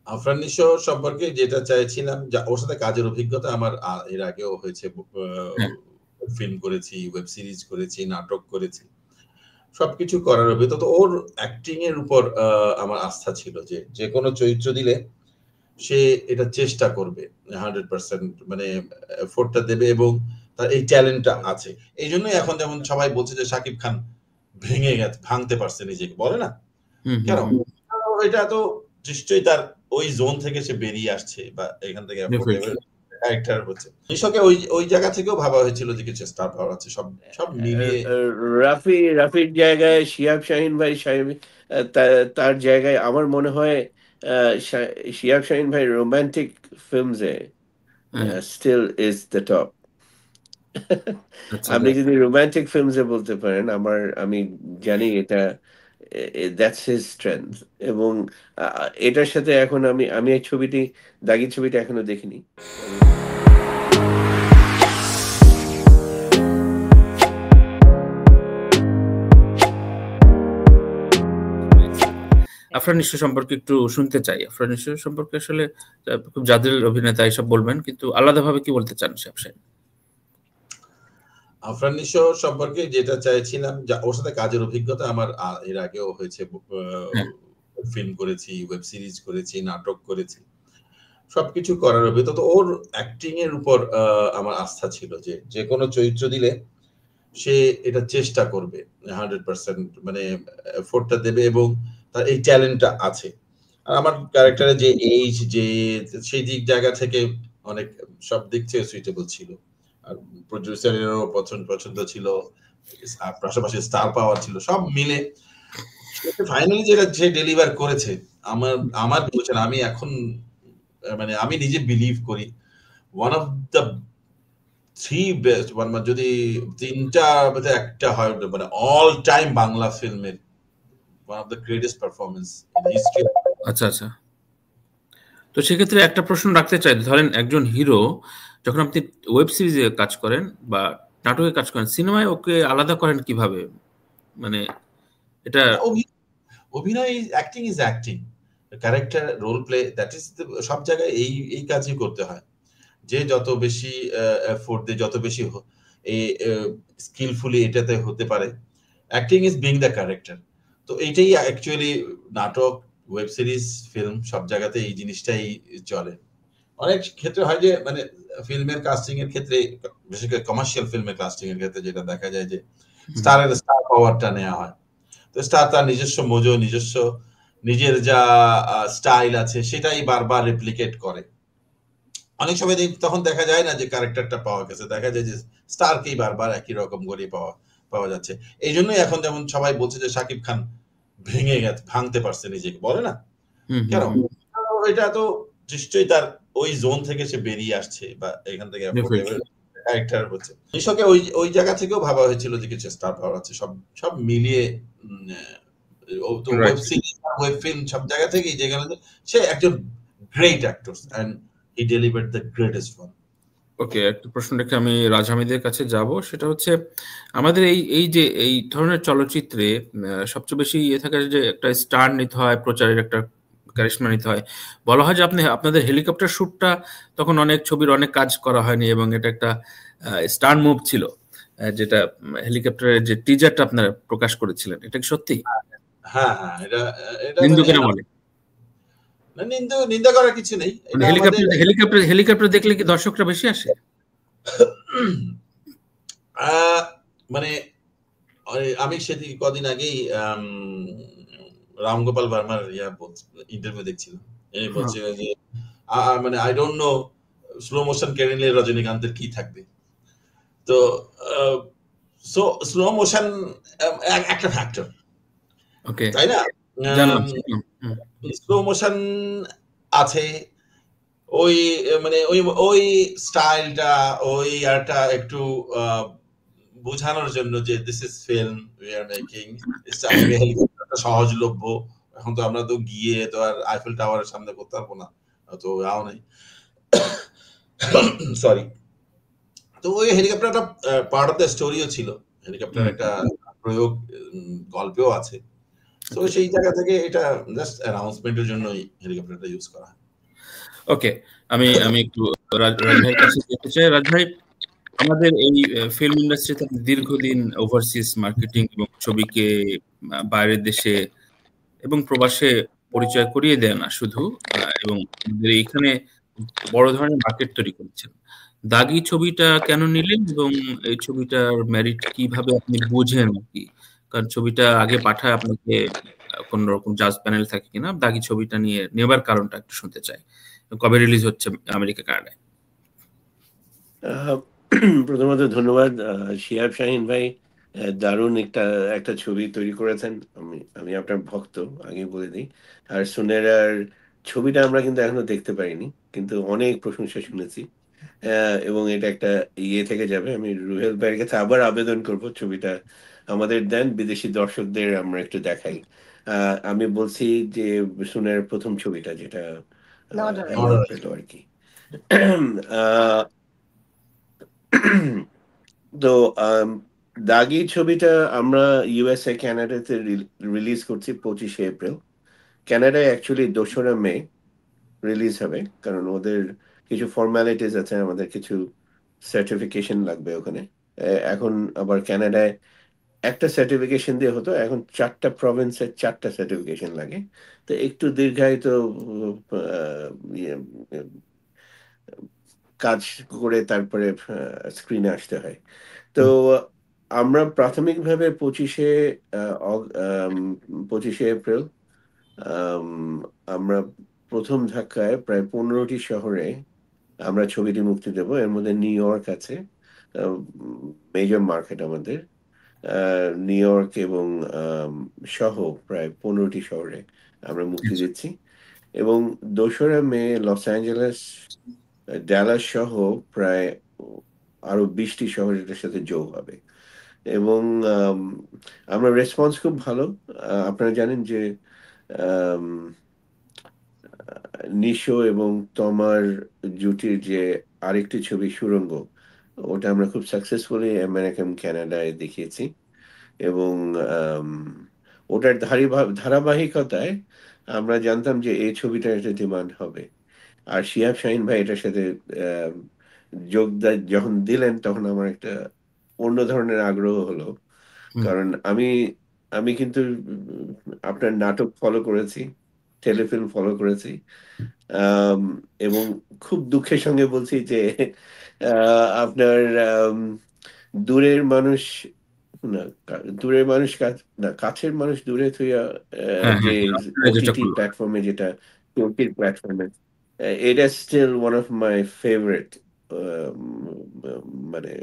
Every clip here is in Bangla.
আফরান নিশো সম্পর্কে যেটা চাইছিলাম, ওর সাথে কাজের অভিজ্ঞতা আমার এর আগেও হয়েছে। হ্যাঁ। ফিল্ম করেছি, ওয়েব সিরিজ করেছি, নাটক করেছি। সবকিছু করার অভিজ্ঞতা। তো ওর অ্যাক্টিং এর উপর আমার আস্থা ছিল যে, যেকোনো চরিত্র দিলে সে এটা চেষ্টা করবে 100%, মানে এফোর্টটা দেবে এবং তার এই ট্যালেন্টটা আছে। এইজন্যই এখন যেমন সবাই বলছে যে শাকিব খান ভাঙতে পারছে নিজেকে। বলে না? কেন? এটা তো নিশ্চয়ই তার ওই জোন থেকে সে বেরিয়ে আসছে বা এখান থেকে এফোর্ট ক্যারেক্টার হচ্ছে। নিশোকে ওই জায়গা থেকেও ভাবা হয়েছিল যে কিছু স্টার পাওয়ার আছে। সব মিলিয়ে রাফির জায়গায় শিহাব শাহিন ভাই তার জায়গায় আমার মনে হয় শিহাব শাহিন ভাই রোমান্টিক ফিল্মসে স্টিল ইজ দ্য টপ। আপনি যদি রোমান্টিক ফিল্মসে বলতে পারেন, আমি জানি এটা দ্যাটস হিজ স্ট্রেংথ। এবং এটার সাথে এখন আমি এই দাগি ছবিটা এখনো দেখিনি। আফরান নিশো সম্পর্কে একটু শুনতে চাই। আফরান নিশো সম্পর্কে আসলে খুব জাদুল অভিনেতা এসব বলবেন, কিন্তু আলাদাভাবে কি বলতে চান শাহেব? আফরান নিশো সম্পর্কে যেটা চাইছিলাম, ওর সাথে কাজের অভিজ্ঞতা আমার এর আগেও হয়েছে। ফিল্ম করেছি, ওয়েব সিরিজ করেছি, নাটক করেছি। সবকিছু করার অভিজ্ঞতা। তো ওর অ্যাক্টিং এর উপর আমার আস্থা ছিল যে, যেকোনো চরিত্র দিলে সে এটা চেষ্টা করবে 100%, মানে এফোর্টটা দেবে এবং তার এই ট্যালেন্টটা আছে। আর আমার ক্যারেক্টারে যে এইজ, যে সেই জায়গা থেকে অনেক সব দিক থেকে সুইটেবল ছিল। আর প্রোডিউসারেরও পছন্দ ছিল, পাশাপাশি স্টার পাওয়ার ছিল। সব মিলে ফাইনালি যেটা যে ডেলিভার করেছে, আমার বুঝছেন, আমি এখন মানে আমি নিজে বিলিভ করি ওয়ান অফ দ্য 3 বেস্ট, যদি 3টা মধ্যে একটা হয়, মানে অল টাইম বাংলা ফিল্মের one of the greatest performance in history. আচ্ছা। তো সেক্ষেত্রে একটা প্রশ্ন রাখতে চাই, ধরেন একজন হিরো যখন আপনি ওয়েব সিরিজে কাজ করেন বা নাটকে কাজ করেন, সিনেমায় ওকে আলাদা করেন কিভাবে? মানে এটা অভিনয়, acting is acting, character role play, that is সব জায়গায় এই কাজই করতে হয়। যে যত বেশি এফোর্ট দিয়ে, যত বেশি স্কিলফুলি এটাতে হতে পারে। Acting is being the character. তো এইটাই অ্যাকচুয়ালি নাটক, ওয়েব সিরিজ, ফিল্ম সব জায়গাতে এই জিনিসটাই চলে। অনেক ক্ষেত্রে হয় যে, মানে ফিল্মের কাস্টিং এর ক্ষেত্রে, বিশেষ করে কমার্শিয়াল ফিল্মের কাস্টিং এর ক্ষেত্রে যেটা দেখা যায় যে স্টার পাওয়ারটা নেওয়া হয়। তো স্টার তার নিজস্ব মোজো, নিজের যা স্টাইল আছে সেটাই বারবার রেপ্লিকেট করে। অনেক সময় তখন দেখা যায় না যে ক্যারেক্টারটা পাওয়া গেছে, দেখা যায় যে স্টারকেই বারবার একই রকম করে পাওয়া যাচ্ছে। এই জন্যই এখন যেমন সবাই বলছে যে শাকিব খান ভাঙতে পারছে নিজেকে। বলে না? কেন? এটা তো নিশ্চয়ই তার ওই জোন থেকে সে বেরিয়ে আসছে বা এখান থেকে ক্যারেক্টার হচ্ছে। নিশোকে ওই জায়গা থেকেও ভাবা হয়েছিল যে কিছু স্টার পাওয়ার আছে। সব মিলিয়ে ওয়েব সিরিজ, ওয়েব ফিল্ম সব জায়গা থেকেই, যেখানে সে একজন great actor and he delivered the greatest one. Okay, একটা প্রশ্ন রেখে আমি রাজ হামিদের কাছে যাব। সেটা হচ্ছে, আমাদের এই ধরনের চলচ্চিত্রে সবচেয়ে বেশি থাকে যে একটা স্টার নিতে হয়, প্রচারের একটা কারিশমা নিতে হয়। বলা হয় যে আপনাদের হেলিকপ্টার শুটটা তখন অনেক ছবির অনেক কাজ করা হয়নি এবং এটা একটা স্টার মুভ ছিল, যেটা হেলিকপ্টারের যে টিজারটা আপনারা প্রকাশ করেছিলেন। এটা কি সত্যি? হ্যাঁ, এটা নিন্দুকেরা বলে নিন্দা করার কিছু নেই। হেলিকপ্টার দেখলে কি দর্শকরা বেশি আসে? মানে আমি সেদিন কদিন আগেই রামগোপাল ভার্মার ইন্টারভিউ দেখছিলাম। বলছিল যে মানে I don't know slow motion কেড়ে নিলে রজনীকান্তের কি থাকবে। তো স্লো মোশন একটা ফ্যাক্টর, তাই না? স্লো মোশন আছে, ওই মানে ওই স্টাইলটা, ওই আরটা একটু বোঝানোর জন্য যে this is film we are making, হেলিকপ্টারটা সহজলভ্য। এখন তো আমরা তো গিয়ে তো আর আইফেল টাওয়ারের সামনে করতে পারবো না, তো যাও নাই, সরি। তো ওই হেলিকপ্টারটা পার্ট অফ দ্য স্টোরিও ছিল, হেলিকপ্টার একটা প্রয়োগ গল্পেও আছে। সো সেই জায়গা থেকে এটা জাস্ট অ্যানাউন্সমেন্টের জন্যই হেলিকপ্টারটা ইউজ করা হয়। ওকে, আমি একটু রাজ ভাইয়ের কাছে যেতে চাই। রাজ ভাই, আমাদের এই ফিল্ম ইন্ডাস্ট্রিতে দীর্ঘদিন ওভারসিজ মার্কেটিং এবং ছবিকে বাইরের দেশে এবং প্রবাসে পরিচয় করিয়ে দেয় না শুধু, এবং আমাদের এইখানে বড় ধরনের মার্কেট তৈরি করেছেন। দাগি ছবিটা কেন নিলেন এবং এই ছবিটার মেরিট কিভাবে আপনি বোঝেন আর কি? কারণ ছবিটা আগে পাঠায় আপনাকে কোন রকম জাজ প্যানেল থাকে কিনা, দাগি ছবিটা নিয়ে নেবার কারণটা একটু শুনতে চাই। কবে রিলিজ হচ্ছে আমেরিকা, কানাডায়? প্রথমত ধন্যবাদ শিহাব শাহিন ভাই, দারুণ একটা ছবি তৈরি করেছেন। আমি আপনার ভক্ত, আগে বলে দিই। আর সুনেরার ছবিটা আমরা কিন্তু এখনো দেখতে পারিনি, কিন্তু অনেক প্রশংসা শুনেছি। এবং এটা একটা ইয়ে থেকে যাবে। আমি রুহেল ভাইয়ের কাছে আবার আবেদন করব ছবিটা আমাদের দেন, বিদেশি দর্শকদের আমরা একটু দেখাই। আমি বলছি যে সুনের প্রথম ছবিটা যেটা অ্যাওয়ার্ড পেল আর কি। তো দাগি ছবিটা আমরা ইউএসএ কানাডাতে রিলিজ করছি 25শে এপ্রিল। কানাডায় অ্যাকচুয়ালি 2রা মে রিলিজ হবে, কারণ ওদের কিছু ফর্মালিটিস আছে, আমাদের কিছু সার্টিফিকেশন লাগবে ওখানে। এখন আবার কানাডায় একটা সার্টিফিকেশন দিয়ে হতো, এখন 4টা প্রভিন্সের 4টা সার্টিফিকেশন লাগে। তো একটু দীর্ঘায়িত ইয়ে, কাজ করে তারপরে স্ক্রিনে আসতে হয়। তো আমরা প্রাথমিকভাবে 25শে এপ্রিল আমরা প্রথম ধাক্কায় প্রায় 15টি শহরে আমরা ছবিটি মুক্তি দেব। এর মধ্যে নিউ ইয়র্ক আছে, মেজর মার্কেট আমাদের। নিউ ইয়র্ক এবং সহ প্রায় 15টি শহরে আমরা মুক্তি দিচ্ছি। এবং 2রা মে লস অ্যাঞ্জেলেস, ডালাস সহ প্রায় আরো 20টি শহর এটার সাথে যোগ হবে। এবং আমরা রেসপন্স খুব ভালো। আপনারা জানেন যে নিশো এবং তমার জুটির যে আরেকটি ছবি সুড়ঙ্গ, ওটা আমরা খুব সাকসেসফুলি আমেরিকান কানাডায় দেখিয়েছি। এবং ওটার ধারাবাহিকতায় আমরা জানতাম যে এই ছবিটার একটা ডিমান্ড হবে। আর শিহাব শাহিন ভাই এটার সাথে যখন দিলেন, তখন আমার একটা অন্য ধরনের আগ্রহ হলো। কারণ আমি কিন্তু আপনার নাটক ফলো করেছি, টেলিফিল্ম ফলো করেছি, এবং খুব দুঃখের সঙ্গে বলছি যে আপনার দূরের মানুষ না, দূরের মানুষ না, কাছের মানুষ দূরে থইয়া যে ওটিটি প্ল্যাটফর্মে, যেটা তুর্কির প্ল্যাটফর্মে, এটা still one of my favourite মানে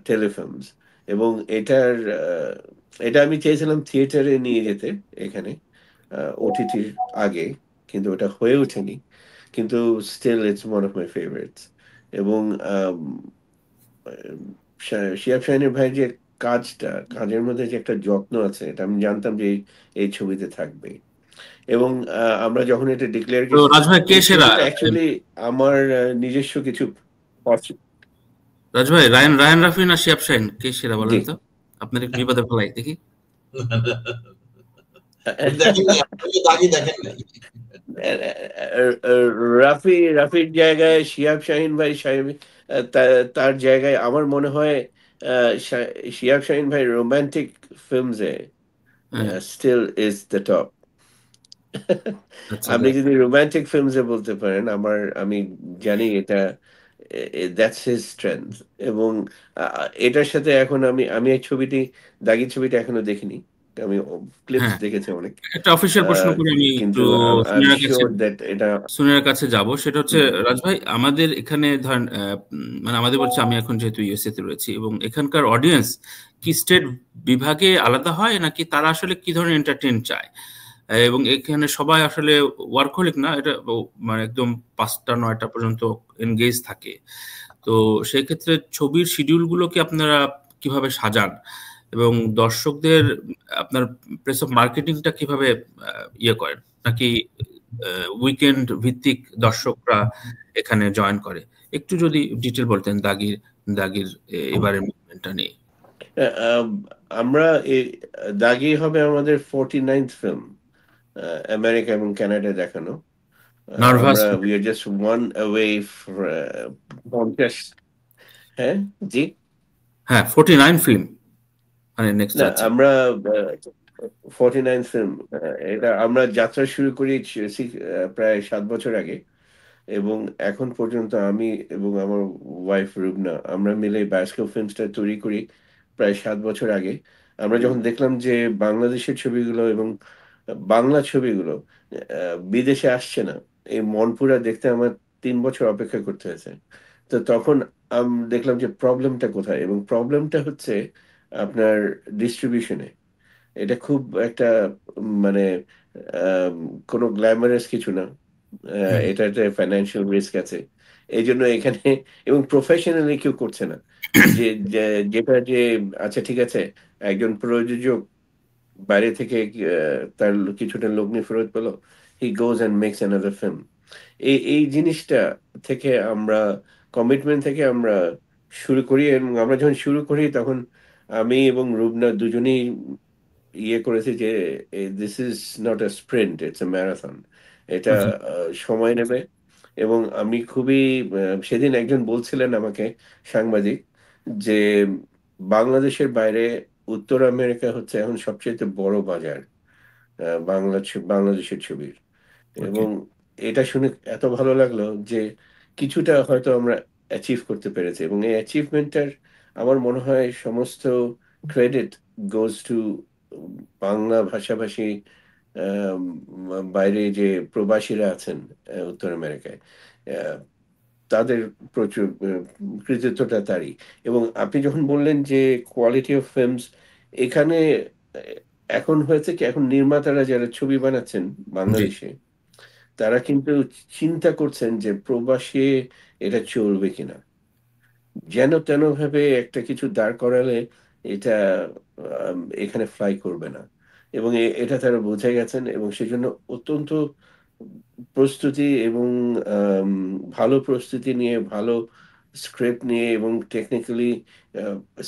টেলিফিল্মস। এবং এটা আমি চেয়েছিলাম থিয়েটারে নিয়ে যেতে এখানে ওটিটির আগে, কিন্তু ওটা হয়ে ওঠেনি। কিন্তু still it's one of my favourites. এবং শিহাব শাহিনের ভাই যে কাজের মধ্যে যে একটা যত্ন আছে, এটা আমি জানতাম যে এই ছবিতে থাকবে। এবং আমরা যখন এটা ডিক্লেয়ার করছি, অ্যাকচুয়ালি আমার নিজস্ব কিছু রাজ ভাই, রায়ান রাফি না শিহাব শাহিন, কে সেরা বলেন তো? আপনার একটু বিপদে ফেলাই দেখি। রাফির জায়গায় শিহাব শাহিন ভাই, তার জায়গায় আমার মনে হয় শিহাব শাহিন ভাই রোমান্টিক ফিল্মসে স্টিল ইজ দ্য টপ। আপনি যদি রোমান্টিক ফিল্মসে বলতে পারেন, আমি জানি এটা দ্যাটস হিজ স্ট্রেংথ। এবং এটার সাথে এখন আমি এই দাগি ছবিটা এখনো দেখিনি, আমি ক্লিপস দেখেছি অনেক। একটা অফিশিয়াল প্রশ্ন করে আমি একটু সুনিয়ার কাছে যাব। সেটা হচ্ছে, রাজ ভাই, আমাদের এখানে ধরেন, মানে আমাদের বলছে, আমি এখন যেহেতু ইউএসএ তে রয়েছি, এবং এখানকার অডিয়েন্স কি স্টেট বিভাগে আলাদা হয়, নাকি তারা আসলে কি ধরনের এন্টারটেইন চায়? এবং এখানে সবাই আসলে ওয়ার্কহলিক না, এটা মানে একদম 5টা 9টা পর্যন্ত এনগেজ থাকে। তো সেই ক্ষেত্রে ছবির শিডিউল গুলোকে আপনারা কিভাবে সাজান, এবং দর্শকদের আপনার প্রেস অফ মার্কেটিংটা কিভাবে ইয়ে করেন, নাকি উইকেন্ড ভিত্তিক দর্শকরা এখানে জয়েন করে? একটু যদি ডিটেল বলতেন দাগির এবারের মুভমেন্টটা নিয়ে। আহ, আমরা দাগি হবে আমাদের 49th ফিল্ম আমেরিকা এবং কানাডায় দেখানো। নার্ভাস। আমরা we are just one away 50। হ্যাঁ, জি। হ্যাঁ, 49 ফিল্ম মানে নেক্সট না, আছে। আমরা 49 ফিল্ম, এটা আমরা যাত্রা শুরু করি প্রায় 7 বছর আগে, এবং এখন পর্যন্ত আমি এবং আমার ওয়াইফ রুবনা আমরা মিলে বায়োস্কোপ ফিল্মসটা তৈরি করি প্রায় 7 বছর আগে। আমরা যখন দেখলাম যে বাংলাদেশের ছবিগুলো এবং বাংলা ছবিগুলো বিদেশে আসছে না, এই মনপুরা দেখতে আমার 3 বছর অপেক্ষা করতে হয়েছে। তো তখন দেখলাম যে প্রবলেমটা কোথায়, এবং প্রবলেমটা হচ্ছে আপনার ডিস্ট্রিবিউশনে। এটা খুব একটা মানে আম, কোনো গ্ল্যামারাস কিছু না। এটাতে ফাইন্যান্সিয়াল রিস্ক আছে, এই জন্য এখানে এবং প্রফেশনালি কেউ করছে না। যে যেটা যে আচ্ছা ঠিক আছে, একজন প্রযোজক বাইরে থেকে তার কিছুটা লগ্নি ফেরত পেলো, he goes and makes another film. এই জিনিসটা থেকে আমরা, কমিটমেন্ট থেকে আমরা শুরু করি, এবং আমরা যখন শুরু করি তখন আমি এবং রুবনা দুজনেই করেছি যে this is not a sprint, it's a marathon. এটা সময় নেবে। এবং আমি খুবই সেদিন একজন বলছিলেন আমাকে, সাংবাদিক, যে বাংলাদেশের বাইরে উত্তর আমেরিকা হচ্ছে এখন সবচেয়ে বড় বাজার বাংলাদেশের ছবির। ওকে। এবং এটা শুনে এত ভালো লাগলো যে কিছুটা হয়তো আমরা অ্যাচিভ করতে পেরেছি, এবং এই অ্যাচিভমেন্টটার আমার মনে হয় সমস্ত ক্রেডিট গোজ টু বাংলা ভাষাভাষী আম, বাইরে যে প্রবাসীরা আছেন উত্তর আমেরিকায়, আহ, তাদের প্রচুর কৃতিত্বটা তারই। এবং আপনি যখন বললেন যে কোয়ালিটি অফ ফিল্মস এখানে, আহ, এখন হয়েছে কি, এখন নির্মাতারা যারা ছবি বানাচ্ছেন জি। বাংলাদেশে, তারা কিন্তু চিন্তা করছেন যে প্রবাসে এটা চলবে কিনা। যেন তেন ভাবে একটা কিছু দাঁড় করালে এটা এখানে ফ্লাই করবে না, এবং এটা তারা বুঝে গেছেন, এবং সেজন্য অত্যন্ত প্রস্তুতি এবং আম, ভালো প্রস্তুতি নিয়ে, ভালো স্ক্রিপ্ট নিয়ে এবং টেকনিক্যালি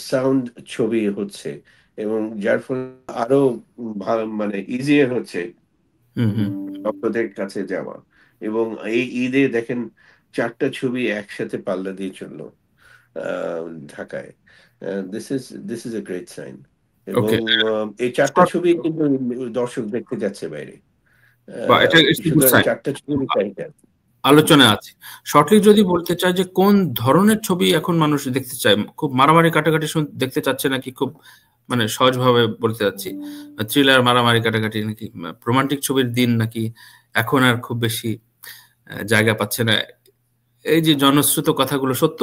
সাউন্ড ছবি হচ্ছে, এবং যার ফলে আরো ভালো মানে ইজিয়ার হচ্ছে হুম হুম। ভক্তদের কাছে যাওয়া। এবং এই ঈদে দেখেন 4টা ছবি একসাথে পাল্লা দিয়ে চললো আহ, ঢাকায়। This is a great sign. এবং ওকে। এই 4টা ছবি কিন্তু দর্শক দেখতে যাচ্ছে বাইরে। বা এটা ইটস গুড সুতরাং সাইন, 4টা ছবি চাহিদা। আলোচনায় আছে। শর্টলি যদি বলতে চাই যে কোন ধরনের ছবি এখন মানুষ দেখতে চায়, খুব মারামারি কাটাকাটি দেখতে চাচ্ছে নাকি খুব মানে সহজভাবে বলতে চাচ্ছি থ্রিলার মারামারি কাটাকাটি, নাকি রোমান্টিক ছবির দিন, নাকি এখন আর খুব বেশি জায়গা পাচ্ছে না? এই যে জনশ্রুত কথাগুলো সত্য?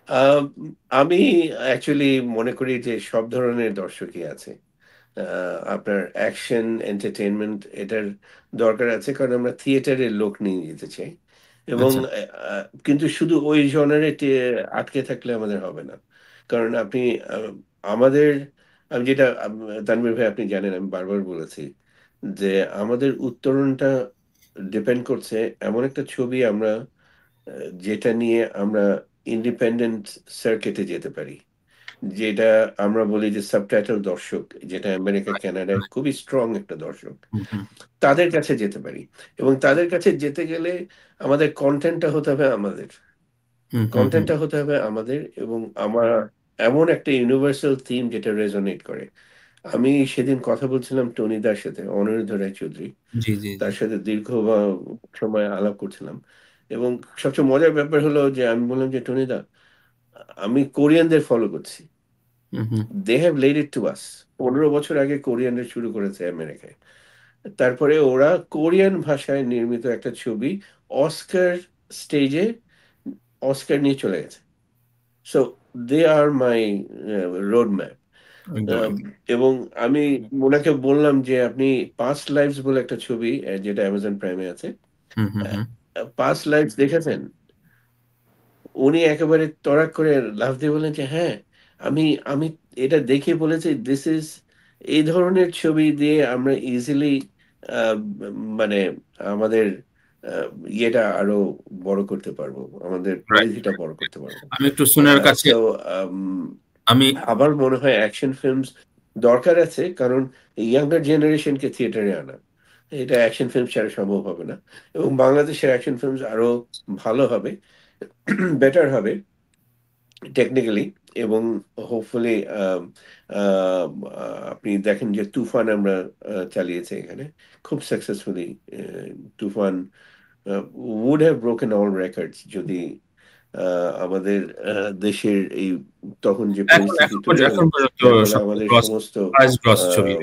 আহ, আমি অ্যাকচুয়ালি মনে করি যে সব ধরনের দর্শকই আছে। আপনার অ্যাকশন এন্টারটেইনমেন্ট এটার দরকার আছে, কারণ আমরা থিয়েটারের লোক নিয়ে যেতে চাই। এবং আচ্ছা। কিন্তু শুধু ওই জনারে আটকে থাকলে আমাদের হবে না। কারণ আপনি আহ, আমাদের, আমি যেটা তানভীর ভাই আপনি জানেন আমি বারবার বলেছি যে আমাদের উত্তরণটা ডিপেন্ড করছে এমন একটা ছবি আমরা যেটা নিয়ে আমরা ইন্ডিপেন্ডেন্ট সার্কিটে যেতে পারি, যেটা আমরা বলি যে সাবটাইটেল দর্শক, যেটা আমেরিকা কানাডায় খুবই স্ট্রং একটা দর্শক, হুম হুম তাদের কাছে যেতে পারি। এবং তাদের কাছে যেতে গেলে আমাদের কন্টেন্টটা হতে হবে আমাদের, হুম হুম হুম। এবং আমার এমন একটা ইউনিভার্সাল থিম যেটা রেজোনেট করে। আমি সেদিন কথা বলছিলাম টনিদার সাথে, অনিরুদ্ধ রায়চৌধুরী, জি জি জি। তার সাথে দীর্ঘ সময় আলাপ করছিলাম। এবং সবচেয়ে মজার ব্যাপার হলো যে আমি বললাম যে টনিদা, আমি কোরিয়ানদের ফলো করছি, hmm hmm. They have led it to us. 15 বছর আগে কোরিয়ানরা শুরু করেছে আমেরিকায়, তারপরে ওরা কোরিয়ান ভাষায় নির্মিত একটা ছবি অস্কার স্টেজে অস্কার নিয়ে চলে গেছে। So they are my road map. একদম একদম। এবং আমি ওনাকে বললাম যে আপনি পাস্ট লাইভস বলে একটা ছবি যেটা অ্যামাজন প্রাইমে আছে, হুম হুম হুম। পাস্ট লাইভস দেখেছেন? উনি একেবারে তড়াক করে লাফ দিয়ে বললেন যে হ্যাঁ, আমি আমি এটা দেখে বলেছি দিস ইজ, এই ধরনের ছবি দিয়ে আমরা ইজিলি মানে আমাদের আহ, ইয়েটা আরো বড় করতে পারবো, আমাদের রাইট। পরিধিটা বড় করতে পারবো। আমি একটু সুনার কাছে। সো আমি আমার মনে হয় অ্যাকশন ফিল্মস দরকার আছে, কারণ ইয়াঙ্গার জেনারেশনকে থিয়েটারে আনা, এটা অ্যাকশন ফিল্ম ছাড়া সম্ভব হবে না। এবং বাংলাদেশের অ্যাকশন ফিল্মস আরো ভালো হবে, বেটার হবে টেকনিক্যালি। এবং হোপফুলি আপনি দেখেন যে তুফান আমরা চালিয়েছি এখানে খুব successfully. Toofan would have broken all records যদি আমাদের দেশের এই তখন যে এখন পরিস্থিতি এখন তৈরি এখন হলো, পর্যন্ত যার ফলে সবচেয়ে আমাদের গ্রস সমস্ত হাইস্ট গ্রস ছবি।